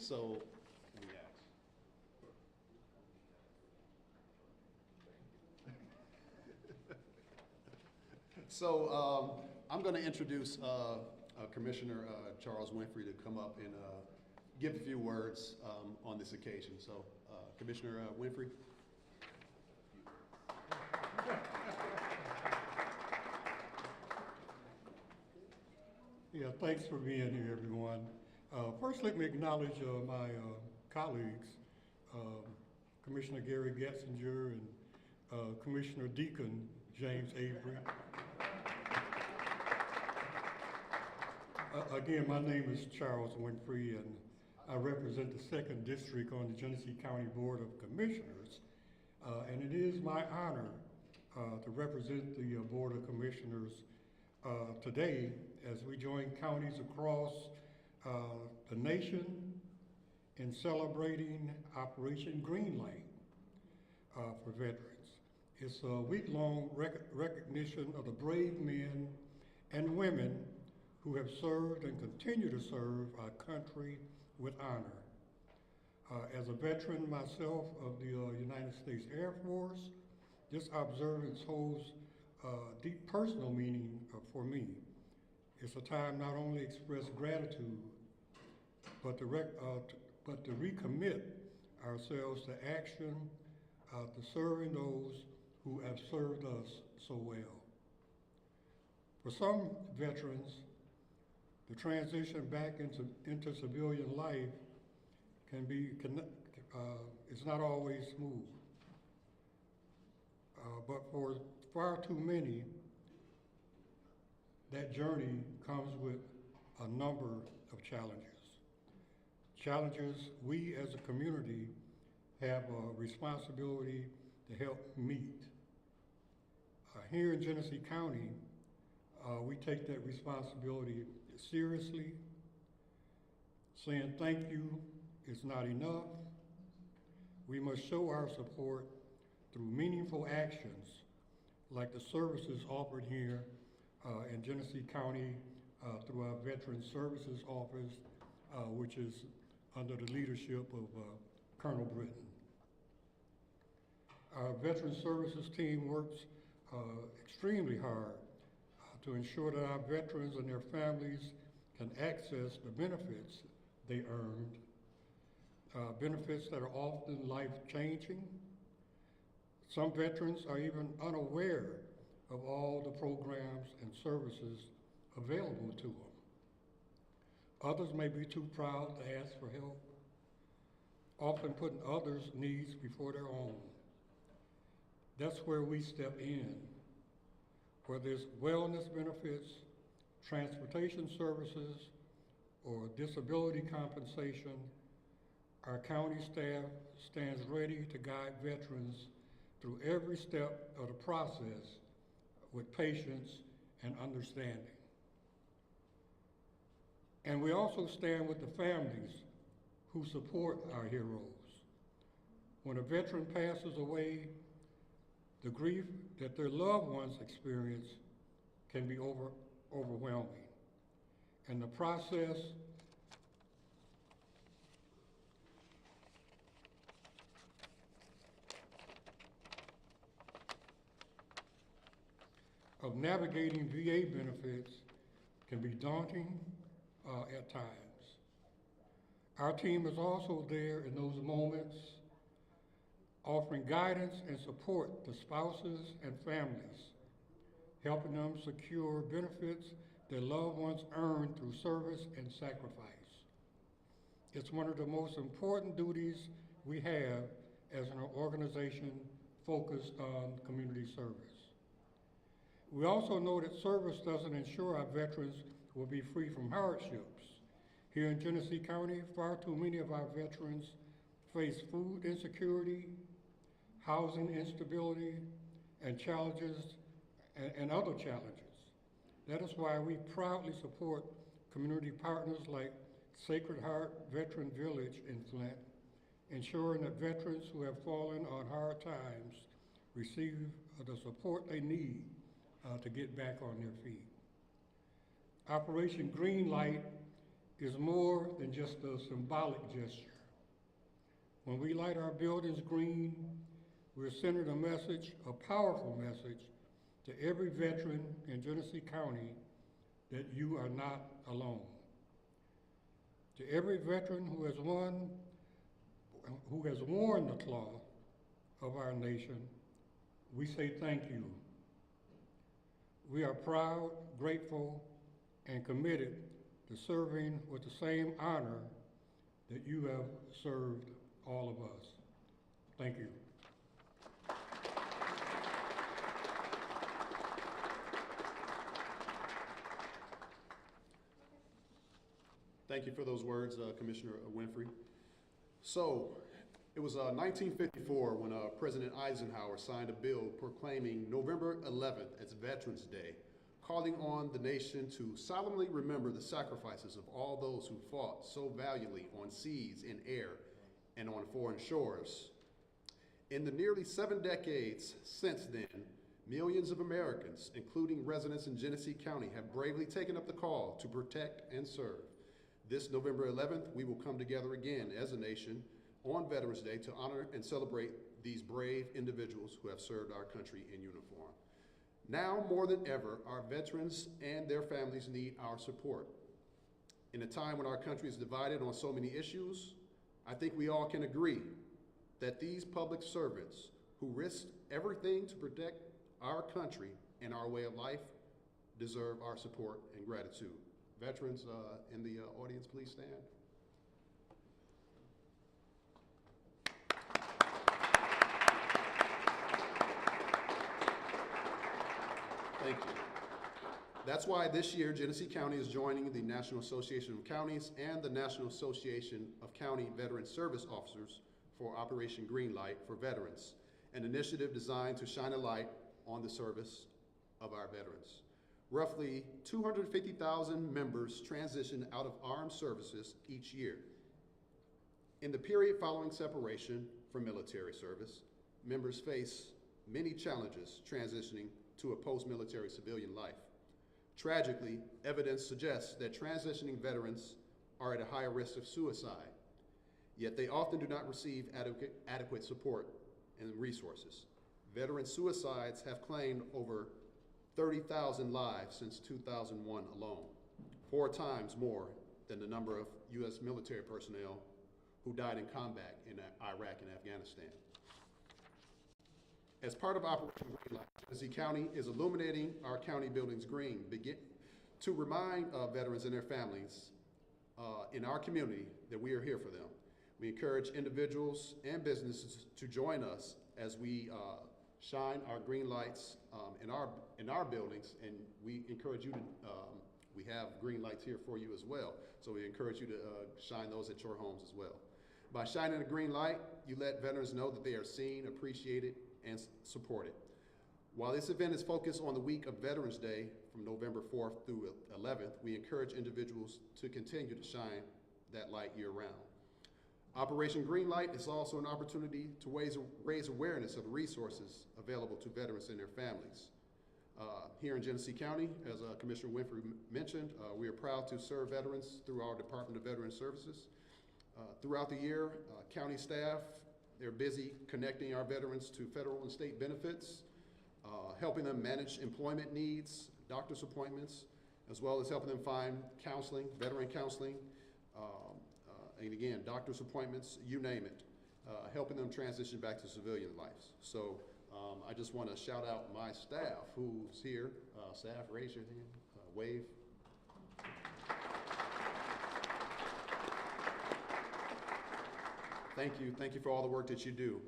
So we ask. So I'm going to introduce Commissioner Charles Winfrey to come up and give a few words on this occasion. So Commissioner Winfrey. Yeah, thanks for being here, everyone. First, let me acknowledge my colleagues, Commissioner Gary Getzinger and Commissioner Deacon James Avery. Again, my name is Charles Winfrey, and I represent the 2nd District on the Genesee County Board of Commissioners. And it is my honor to represent the Board of Commissioners today as we join counties across the nation in celebrating Operation Greenlight for veterans. It's a week-long recognition of the brave men and women who have served and continue to serve our country with honor. As a veteran myself of the United States Air Force, this observance holds deep personal meaning for me. It's a time not only to express gratitude, but to recommit ourselves to action, to serving those who have served us so well. For some veterans, the transition back into civilian life it's not always smooth. But for far too many, that journey comes with a number of challenges. Challenges we as a community have a responsibility to help meet. Here in Genesee County, we take that responsibility seriously. Saying thank you is not enough. We must show our support through meaningful actions like the services offered here in Genesee County through our Veteran Services Office, which is under the leadership of Colonel Britton. Our Veteran Services team works extremely hard to ensure that our veterans and their families can access the benefits they earned, benefits that are often life-changing. Some veterans are even unaware of all the programs and services available to them. Others may be too proud to ask for help, often putting others' needs before their own. That's where we step in, whether it's wellness benefits, transportation services, or disability compensation. Our county staff stands ready to guide veterans through every step of the process with patience and understanding. And we also stand with the families who support our heroes. When a veteran passes away, the grief that their loved ones experience can be overwhelming. And the process of navigating VA benefits can be daunting at times. Our team is also there in those moments, offering guidance and support to spouses and families, helping them secure benefits their loved ones earn through service and sacrifice. It's one of the most important duties we have as an organization focused on community service. We also know that service doesn't ensure our veterans will be free from hardships. Here in Genesee County, far too many of our veterans face food insecurity, housing instability, and challenges, and other challenges. That is why we proudly support community partners like Sacred Heart Veteran Village in Flint, ensuring that veterans who have fallen on hard times receive the support they need to get back on their feet. Operation Greenlight is more than just a symbolic gesture. When we light our buildings green, we're sending a message, a powerful message, to every veteran in Genesee County that you are not alone. To every veteran who has worn the cloth of our nation, we say thank you. We are proud, grateful, and committed to serving with the same honor that you have served all of us. Thank you. Thank you for those words, Commissioner Winfrey. So, it was 1954 when President Eisenhower signed a bill proclaiming November 11th as Veterans Day, calling on the nation to solemnly remember the sacrifices of all those who fought so valiantly on seas, in air, and on foreign shores. In the nearly 7 decades since then, millions of Americans, including residents in Genesee County, have bravely taken up the call to protect and serve. This November 11th, we will come together again as a nation on Veterans Day to honor and celebrate these brave individuals who have served our country in uniform. Now more than ever, our veterans and their families need our support. In a time when our country is divided on so many issues, I think we all can agree that these public servants who risked everything to protect our country and our way of life deserve our support and gratitude. Veterans in the audience, please stand. Thank you. That's why this year Genesee County is joining the National Association of Counties and the National Association of County Veteran Service Officers for Operation Greenlight for Veterans, an initiative designed to shine a light on the service of our veterans. Roughly 250,000 members transition out of armed services each year. In the period following separation from military service, members face many challenges transitioning to a post-military civilian life. Tragically, evidence suggests that transitioning veterans are at a higher risk of suicide, yet they often do not receive adequate support and resources. Veteran suicides have claimed over 30,000 lives since 2001 alone, 4 times more than the number of U.S. military personnel who died in combat in Iraq and Afghanistan. As part of Operation Greenlight, Genesee County is illuminating our county buildings green to remind veterans and their families in our community that we are here for them. We encourage individuals and businesses to join us as we shine our green lights in our buildings, and we encourage you to, we have green lights here for you as well. So we encourage you to shine those at your homes as well. By shining a green light, you let veterans know that they are seen, appreciated, and supported. While this event is focused on the week of Veterans Day from November 4th through 11th, we encourage individuals to continue to shine that light year-round. Operation Greenlight is also an opportunity to raise awareness of the resources available to veterans and their families. Here in Genesee County, as Commissioner Winfrey mentioned, we are proud to serve veterans through our Department of Veteran Services. Throughout the year, county staff, they're busy connecting our veterans to federal and state benefits, helping them manage employment needs, doctor's appointments, as well as helping them find counseling, veteran counseling, and again, doctor's appointments, you name it, helping them transition back to civilian lives. So I just want to shout out my staff who's here. Staff, raise your hand, wave. Thank you for all the work that you do.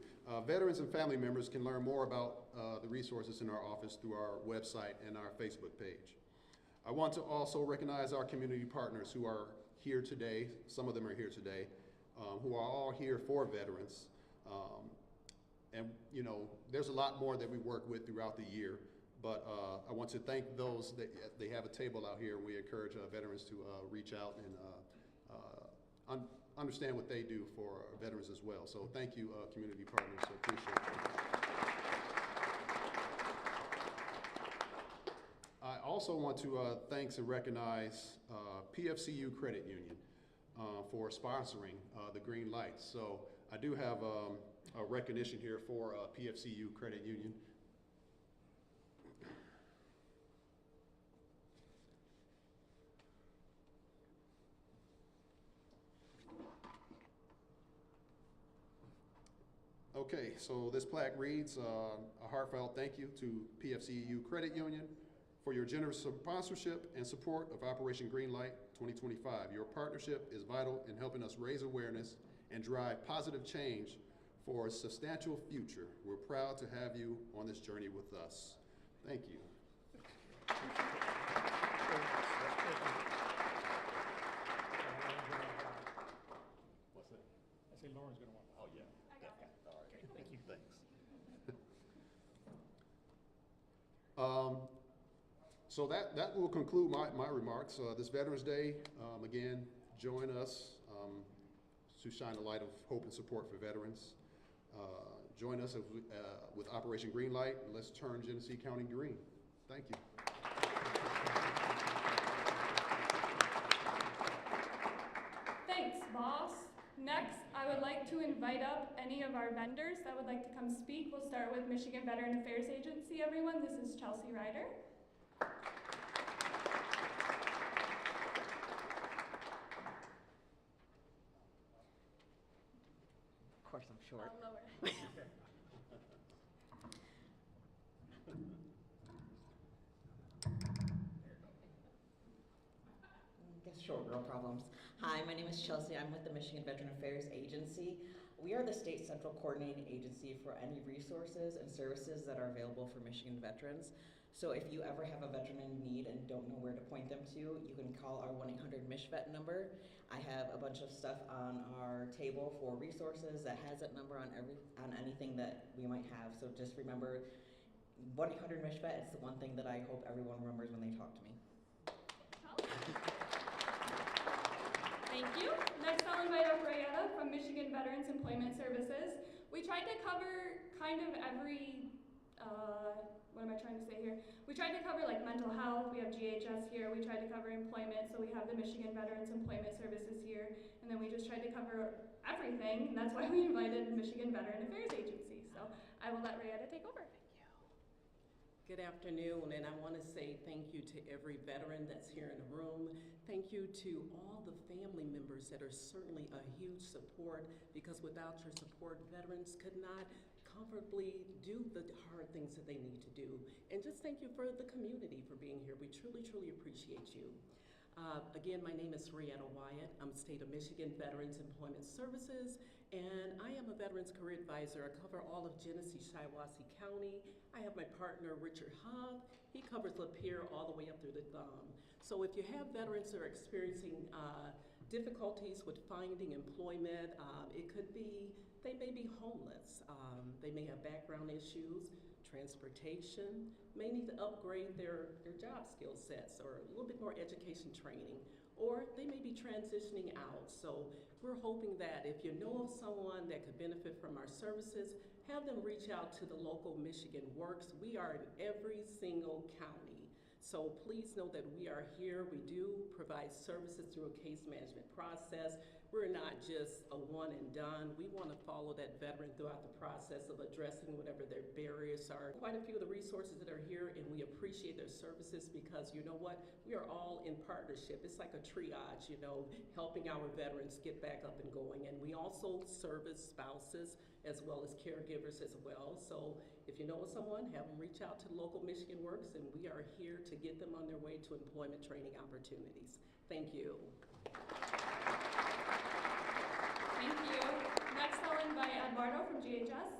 Veterans and family members can learn more about the resources in our office through our website and our Facebook page. I want to also recognize our community partners who are here today. Some of them are here today, who are all here for veterans. And you know, there's a lot more that we work with throughout the year, but I want to thank those that they have a table out here. We encourage veterans to reach out and understand what they do for veterans as well. So thank you, community partners, so appreciate it. I also want to thanks and recognize PFCU Credit Union for sponsoring the green lights. So I do have a recognition here for PFCU Credit Union. Okay, so this plaque reads, a heartfelt thank you to PFCU Credit Union for your generous sponsorship and support of Operation Greenlight 2025. Your partnership is vital in helping us raise awareness and drive positive change for a substantial future. We're proud to have you on this journey with us. Thank you. What's that? I say Lauren's gonna want. Oh, yeah. All right. Thank you. Thanks. So that will conclude my remarks. This Veterans Day, again, join us to shine a light of hope and support for veterans. Join us with Operation Greenlight, and let's turn Genesee County green. Thank you. Thanks, boss. Next, I would like to invite up any of our vendors that would like to come speak. We'll start with Michigan Veteran Affairs Agency, everyone. This is Chelsea Ryder. Of course, I'm short. Lower. Guess short girl problems. Hi, my name is Chelsea. I'm with the Michigan Veteran Affairs Agency. We are the state central coordinating agency for any resources and services that are available for Michigan veterans. So if you ever have a veteran in need and don't know where to point them to, you can call our 1-800-MISH-VET number. I have a bunch of stuff on our table for resources that has that number on anything that we might have. So just remember, 1-800-MISH-VET is the one thing that I hope everyone remembers when they talk to me. Thank you. Next, I'll invite up Rayetta from Michigan Veterans Employment Services. We tried to cover kind of every, what am I trying to say here? We tried to cover like mental health, we have GHS here, we tried to cover employment, so we have the Michigan Veterans Employment Services here, and then we just tried to cover everything, and that's why we invited the Michigan Veteran Affairs Agency. So I will let Rayetta take over. Good afternoon, and I want to say thank you to every veteran that's here in the room. Thank you to all the family members that are certainly a huge support, because without your support, veterans could not comfortably do the hard things that they need to do. And just thank you for the community for being here. We truly, truly appreciate you. Again, my name is Rayetta Wyatt. I'm State of Michigan Veterans Employment Services, and I am a Veterans Career Advisor. I cover all of Genesee, Shiawassee County. I have my partner, Richard Hogg. He covers Lapeer all the way up through the Thumb. So if you have veterans that are experiencing difficulties with finding employment, it could be, they may be homeless. They may have background issues, transportation, may need to upgrade their job skill sets or a little bit more education training, or they may be transitioning out. So we're hoping that if you know of someone that could benefit from our services, have them reach out to the local Michigan Works. We are in every single county. So please know that we are here. We do provide services through a case management process. We're not just a one and done. We want to follow that veteran throughout the process of addressing whatever their barriers are. Quite a few of the resources that are here, and we appreciate their services because you know what? We are all in partnership. It's like a triage, you know, helping our veterans get back up and going. And we also service spouses as well as caregivers as well. So if you know of someone, have them reach out to the local Michigan Works, and we are here to get them on their way to employment training opportunities. Thank you. Thank you. Next, I'll invite Eduardo from GHS,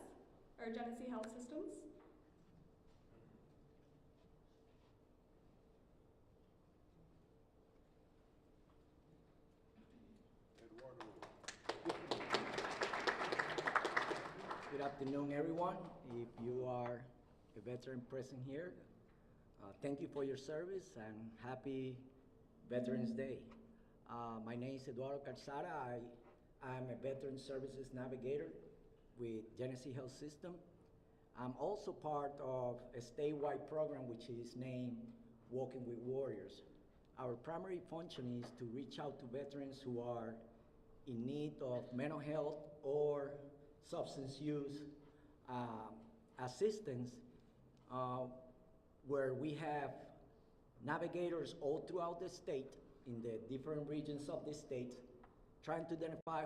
or Genesee Health Systems. Good afternoon, everyone. If you are a veteran present here, thank you for your service and happy Veterans Day. My name is Eduardo Calzada. I'm a Veteran Services Navigator with Genesee Health System. I'm also part of a statewide program which is named Walking with Warriors. Our primary function is to reach out to veterans who are in need of mental health or substance use assistance, where we have navigators all throughout the state, in the different regions of the state, trying to identify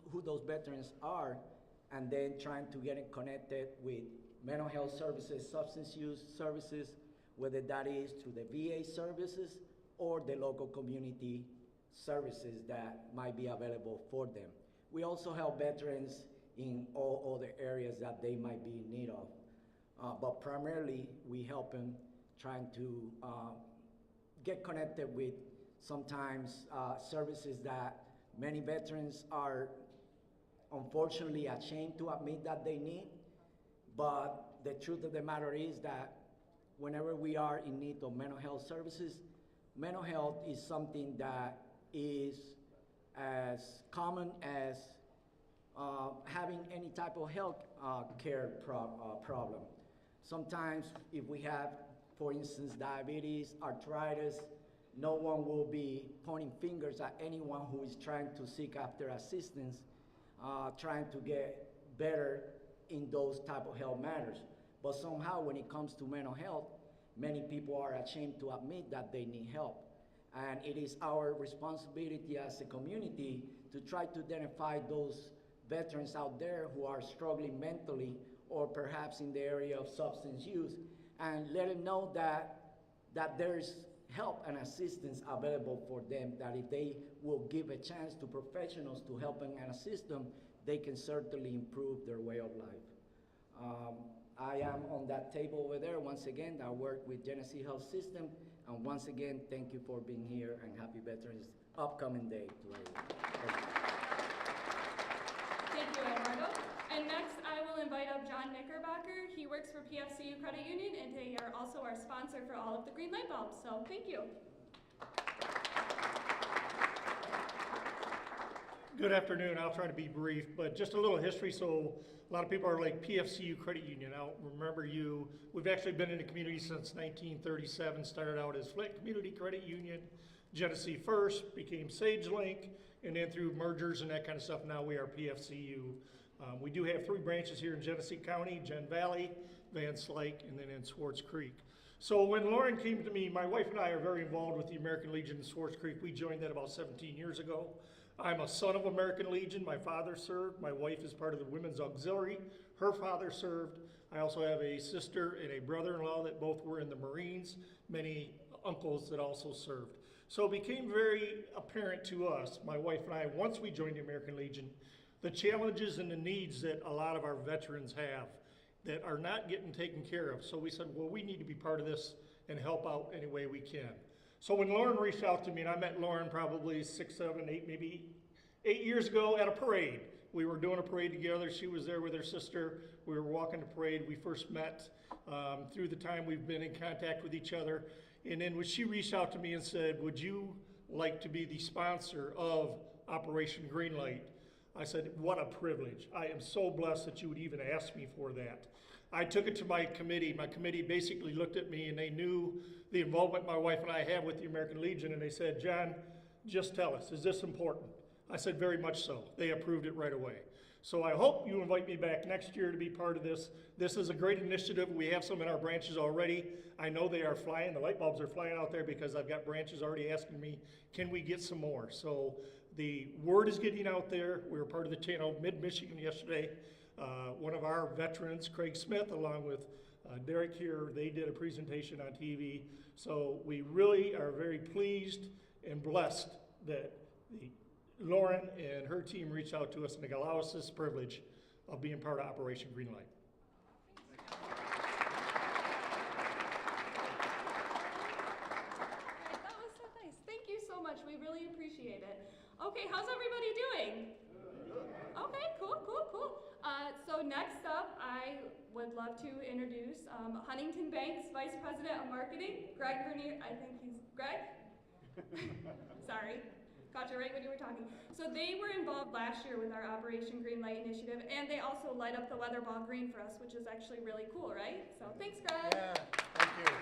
who those veterans are, and then trying to get it connected with mental health services, substance use services, whether that is through the VA services or the local community services that might be available for them. We also help veterans in all other areas that they might be in need of. But primarily, we help them trying to get connected with sometimes services that many veterans are unfortunately ashamed to admit that they need. But the truth of the matter is that whenever we are in need of mental health services, mental health is something that is as common as having any type of health care problem. Sometimes if we have, for instance, diabetes, arthritis, no one will be pointing fingers at anyone who is trying to seek after assistance, trying to get better in those type of health matters. But somehow when it comes to mental health, many people are ashamed to admit that they need help. And it is our responsibility as a community to try to identify those veterans out there who are struggling mentally or perhaps in the area of substance use, and let them know that there's help and assistance available for them, that if they will give a chance to professionals to help them and assist them, they can certainly improve their way of life. I am on that table over there. Once again, I work with Genesee Health System, and once again, thank you for being here, and happy Veterans upcoming day to everyone. Thank you, Eduardo. And next, I will invite up John Knickerbocker. He works for PFCU Credit Union, and they are also our sponsor for all of the green light bulbs, so thank you. Good afternoon. I'll try to be brief, but just a little history. So a lot of people are like PFCU Credit Union. I'll remember you. We've actually been in the community since 1937, started out as Flint Community Credit Union, Genesee First, became SageLink, and then through mergers and that kind of stuff, now we are PFCU. We do have 3 branches here in Genesee County, Gen Valley, Van Slyke, and then in Swartz Creek. So when Lauren came to me, my wife and I are very involved with the American Legion in Swartz Creek. We joined that about 17 years ago. I'm a son of American Legion. My father served. My wife is part of the Women's Auxiliary. Her father served. I also have a sister and a brother-in-law that both were in the Marines, many uncles that also served. So it became very apparent to us, my wife and I, once we joined the American Legion, the challenges and the needs that a lot of our veterans have that are not getting taken care of. So we said, well, we need to be part of this and help out any way we can. So when Lauren reached out to me, and I met Lauren probably 6, 7, 8, maybe 8 years ago at a parade. We were doing a parade together. She was there with her sister. We were walking the parade. We first met. Through the time we've been in contact with each other. And then when she reached out to me and said, would you like to be the sponsor of Operation Greenlight? I said, what a privilege. I am so blessed that you would even ask me for that. I took it to my committee. My committee basically looked at me, and they knew the involvement my wife and I have with the American Legion, and they said, John, just tell us, is this important? I said, very much so. They approved it right away. So I hope you invite me back next year to be part of this. This is a great initiative. We have some in our branches already. I know they are flying. The light bulbs are flying out there because I've got branches already asking me, can we get some more? So the word is getting out there. We were part of the channel Mid-Michigan yesterday. One of our veterans, Craig Smith, along with Derek here, they did a presentation on TV. So we really are very pleased and blessed that Lauren and her team reached out to us and allow us this privilege of being part of Operation Greenlight. That was so nice. Thank you so much. We really appreciate it. Okay, how's everybody doing? Okay, cool. So next up, I would love to introduce Huntington Bank's Vice President of Marketing, Greg Vernier. I think he's Greg? Sorry. Caught you right when you were talking. So they were involved last year with our Operation Greenlight initiative, and they also light up the weather ball green for us, which is actually really cool, right? So thanks, Greg. Yeah, thank you.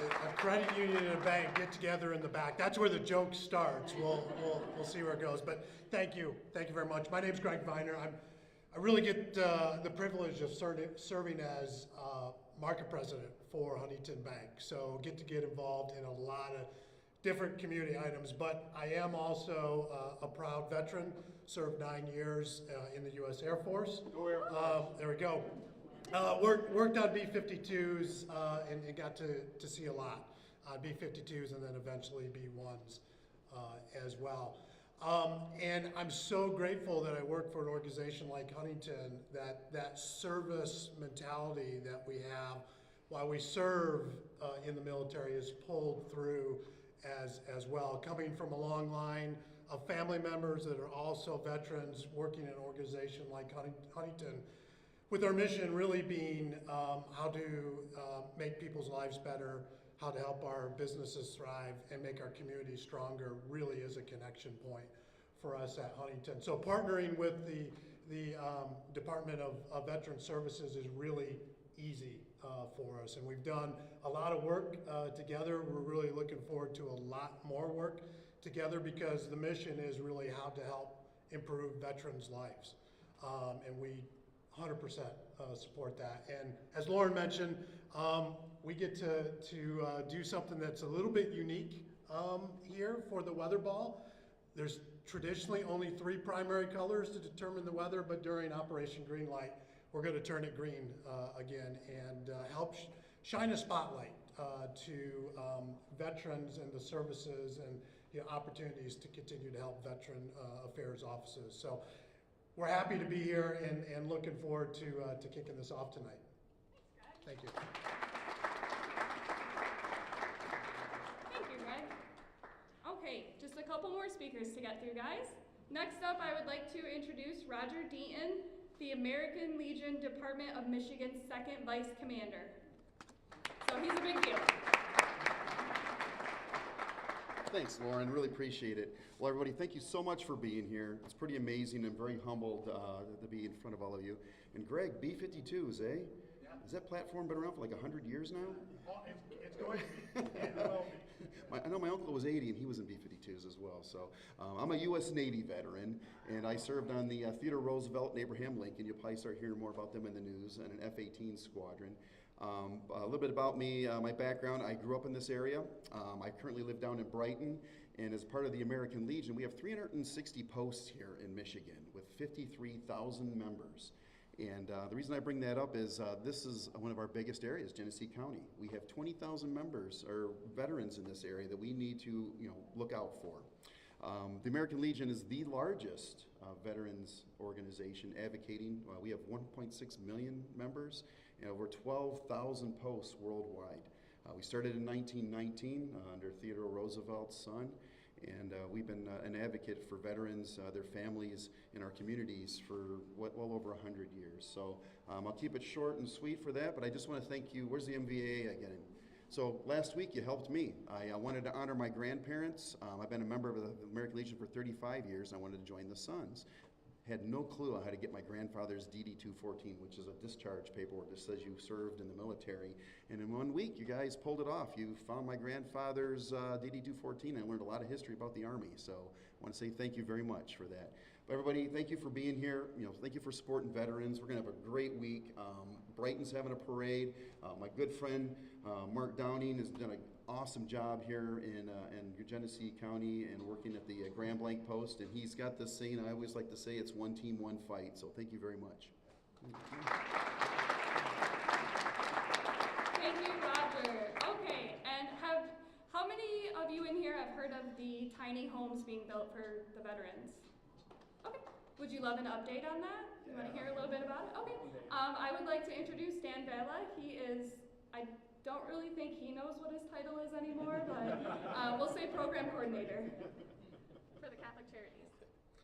a credit union and a bank get together in the back. That's where the joke starts. We'll see where it goes. But thank you very much. My name's Greg Viner. I really get the privilege of serving as market president for Huntington Bank. So get involved in a lot of different community items. But I am also a proud veteran. Served 9 years in the U.S. Air Force. There we go. Worked on B-52s and got to see a lot on B-52s and then eventually B-1s as well. And I'm so grateful that I work for an organization like Huntington, that service mentality that we have while we serve in the military is pulled through as well. Coming from a long line of family members that are also veterans working in an organization like Huntington, with our mission really being how to make people's lives better, how to help our businesses thrive, and make our communities stronger really is a connection point for us at Huntington. So partnering with the Department of Veteran Services is really easy for us. And we've done a lot of work together. We're really looking forward to a lot more work together because the mission is really how to help improve veterans' lives. And we 100% support that. And as Lauren mentioned, we get to do something that's a little bit unique here for the weather ball. There's traditionally only 3 primary colors to determine the weather, but during Operation Greenlight, we're going to turn it green again and help shine a spotlight to veterans and the services and opportunities to continue to help veteran affairs offices. So we're happy to be here and looking forward to kicking this off tonight. Thank you. Thank you, Greg. Okay, just a couple more speakers to get through, guys. Next up, I would like to introduce Roger Deaton, the American Legion Department of Michigan's 2nd Vice Commander. So he's a big deal. Thanks, Lauren. Really appreciate it. Well, everybody, thank you so much for being here. It's pretty amazing. I'm very humbled to be in front of all of you. And Greg, B-52s, eh? Yeah. Has that platform been around for like 100 years now? Oh, it's going to be. It will be. I know my uncle was 80 and he was in B-52s as well. So I'm a U.S. Navy veteran and I served on the Theodore Roosevelt and Abraham Lincoln. You'll probably start hearing more about them in the news, and an F-18 squadron. A little bit about me, my background. I grew up in this area. I currently live down in Brighton, and as part of the American Legion, we have 360 posts here in Michigan with 53,000 members. And the reason I bring that up is this is one of our biggest areas, Genesee County. We have 20,000 members or veterans in this area that we need to look out for. The American Legion is the largest veterans organization advocating. We have 1.6 million members and over 12,000 posts worldwide. We started in 1919 under Theodore Roosevelt's son, and we've been an advocate for veterans, their families, and our communities for well over 100 years. So I'll keep it short and sweet for that, but I just want to thank you. Where's the MVA again? So last week you helped me. I wanted to honor my grandparents. I've been a member of the American Legion for 35 years. I wanted to join the Sons. Had no clue on how to get my grandfather's DD-214, which is a discharge paperwork that says you served in the military. And in 1 week, you guys pulled it off. You found my grandfather's DD-214 and learned a lot of history about the Army. So I want to say thank you very much for that. But everybody, thank you for being here. Thank you for supporting veterans. We're going to have a great week. Brighton's having a parade. My good friend Mark Downing has done an awesome job here in Genesee County and working at the Grand Blanc Post. And he's got this saying, I always like to say, it's one team, one fight. So thank you very much. Thank you, Roger. Okay, and how many of you in here have heard of the tiny homes being built for the veterans? Okay, would you love an update on that? You want to hear a little bit about it? Okay, I would like to introduce Dan Vela. He is, I don't really think he knows what his title is anymore, but we'll say program coordinator for the Catholic Charities.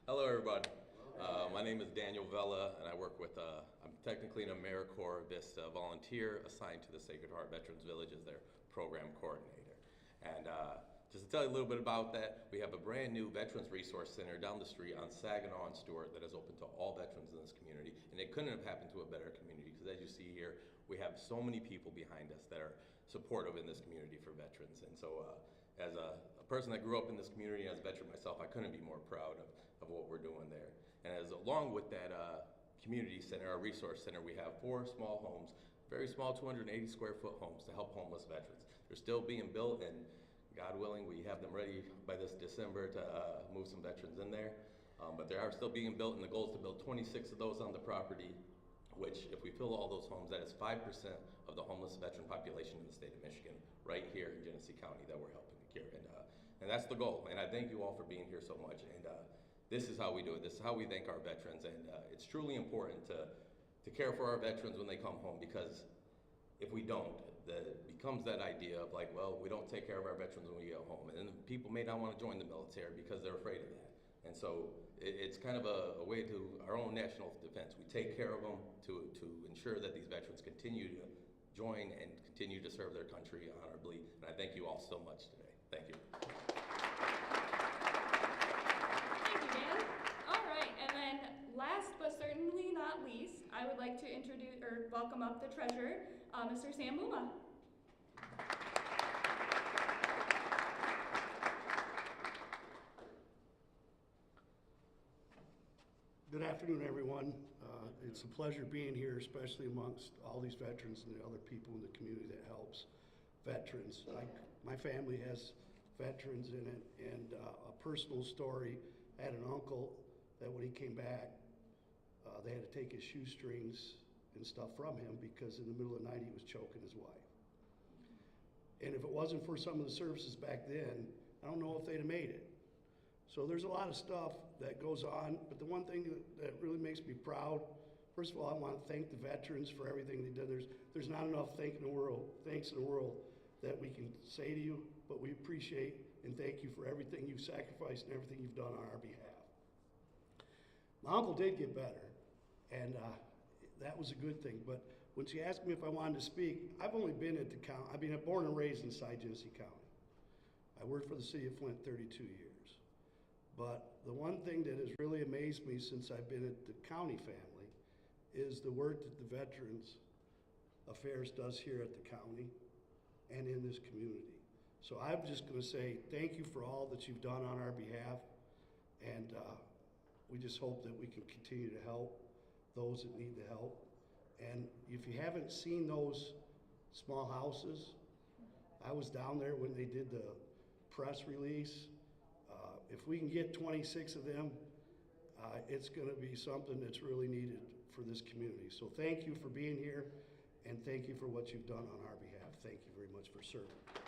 Hello, everybody. My name is Daniel Vela, and I work with, I'm technically an AmeriCorps Vista volunteer assigned to the Sacred Heart Veterans Village as their program coordinator. And just to tell you a little bit about that, we have a brand new Veterans Resource Center down the street on Saginaw and Stewart that is open to all veterans in this community. And it couldn't have happened to a better community because as you see here, we have so many people behind us that are supportive in this community for veterans. And so as a person that grew up in this community, as a veteran myself, I couldn't be more proud of what we're doing there. And as along with that community center, our resource center, we have 4 small homes, very small 280 square foot homes to help homeless veterans. They're still being built, and God willing, we have them ready by this December to move some veterans in there. But they are still being built, and the goal is to build 26 of those on the property, which if we fill all those homes, that is 5% of the homeless veteran population in the state of Michigan, right here in Genesee County that we're helping to cure. And that's the goal. And I thank you all for being here so much. And this is how we do it. This is how we thank our veterans. And it's truly important to care for our veterans when they come home, because if we don't, it becomes that idea of like, well, we don't take care of our veterans when we get home. And then people may not want to join the military because they're afraid of that. And so it's kind of a way to our own national defense. We take care of them to ensure that these veterans continue to join and continue to serve their country honorably. And I thank you all so much today. Thank you. Thank you, Dan. All right, and then last but certainly not least, I would like to introduce or welcome up the treasurer, Mr. Sam Muma. Good afternoon, everyone. It's a pleasure being here, especially amongst all these veterans and the other people in the community that helps veterans. My family has veterans in it, and a personal story, I had an uncle that when he came back, they had to take his shoestrings and stuff from him because in the middle of the night he was choking his wife. And if it wasn't for some of the services back then, I don't know if they'd have made it. So there's a lot of stuff that goes on, but the one thing that really makes me proud, first of all, I want to thank the veterans for everything they did. There's not enough thanks in the world that we can say to you, but we appreciate and thank you for everything you've sacrificed and everything you've done on our behalf. My uncle did get better, and that was a good thing, but when she asked me if I wanted to speak, I've only been at the county, I've been born and raised inside Genesee County. I worked for the city of Flint 32 years. But the one thing that has really amazed me since I've been at the county family is the work that the Veterans Affairs does here at the county and in this community. So I'm just going to say thank you for all that you've done on our behalf, and we just hope that we can continue to help those that need the help. And if you haven't seen those small houses, I was down there when they did the press release. If we can get 26 of them, it's going to be something that's really needed for this community. So thank you for being here, and thank you for what you've done on our behalf. Thank you very much for serving.